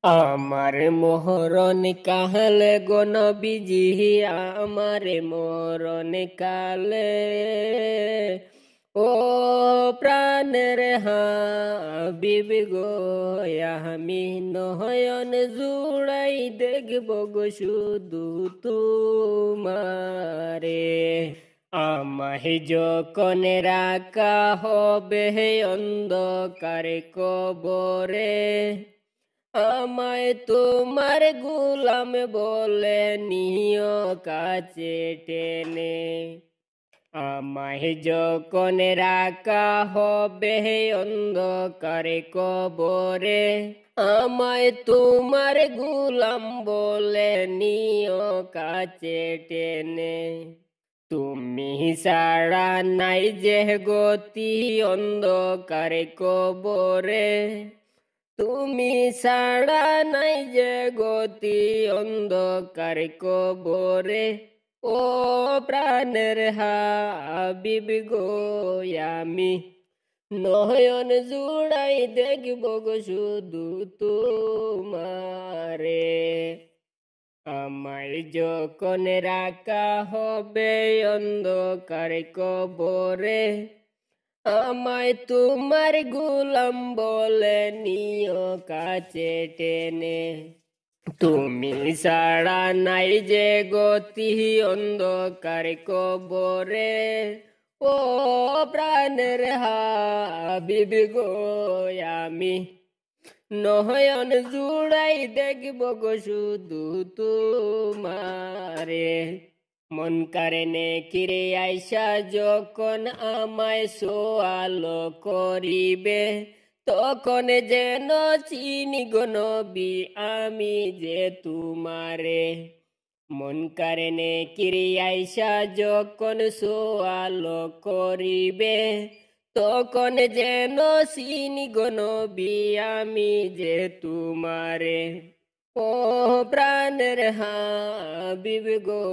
আমার মোহরণ কাহলে গো নবীজি, আমার মোহরণ কালে ও প্রাণের হাবিব গো, আমি নয়ন জুড়াই দেখব গো শুধু তোমারে। আমায় যখন রাখা হবে অন্ধকার কবরে, আমায় তোমার গোলাম বলে নিও কাছে টেনে। আমায় যখন রাখা হবে অন্ধকারে কবরে, আমায় তোমার গোলাম বলে নিও কাছে টেনে। তুমি ছাড়া নাই যে গতি অন্ধকারে কবরে, তুমি ছাড়া নাই যে গতি অন্ধকার কবরে। ও প্রাণের হাবিব গো, আমি নয়ন জুড়াই দেখব গো শুধু তোমারে। আমায় যখন রাখা হবে অন্ধকার কবরে, আমায় তোমার গোলাম বলে নিও কাছে টেনে। তুমি ছাড়া নাই যে গতি অন্ধকার কবরে, ও প্রাণের হাবিব গো, আমি নয়ন জুড়াই দেখব গো শুধু তোমারে। মন কারণে কিরে আইসা যখন আমায় সোয়ালো করিবে, তখন যেন চিনি গো নবী আমি যে তোমারে। মন কারণে কিরে আইসা যখন সোয়ালো করিবে, তখন যেন চিনি গো নবী আমি যে তোমারে। ও প্রাণের হাবিব গো,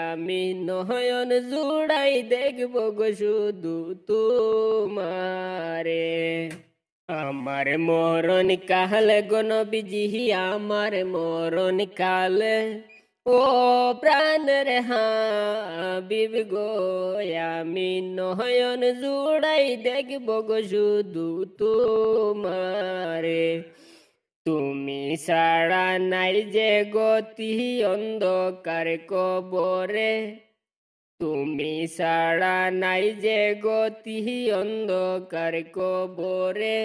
আমি নয়ন জুড়াই দেখব গো শুধু তোমারে। আমার মরণ কালে গো নবীজি, আমার মরণ কালে ও প্রাণের হাবিব গো, আমি নয়ন জুড়াই দেখব গো শুধু তোমারে। তুমি ছাড়া নাই যে গতি অন্ধকার কবরে, তুমি ছাড়া নাই যে গতি অন্ধকার কবরে।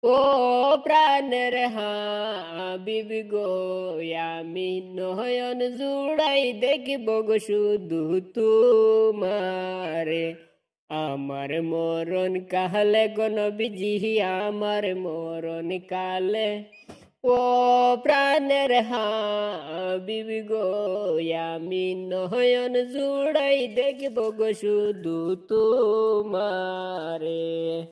ও প্রাণের হাবিব গো, আমি নয়ন জুড়াই দেখব গো শুধু তোমারে। আমার মরণ কালে গো নবীজি, আমার মরণ কালে ও প্রাণের হাবিব গো, আমি নয়ন জুড়াই দেখব গো শুধু তোমারে।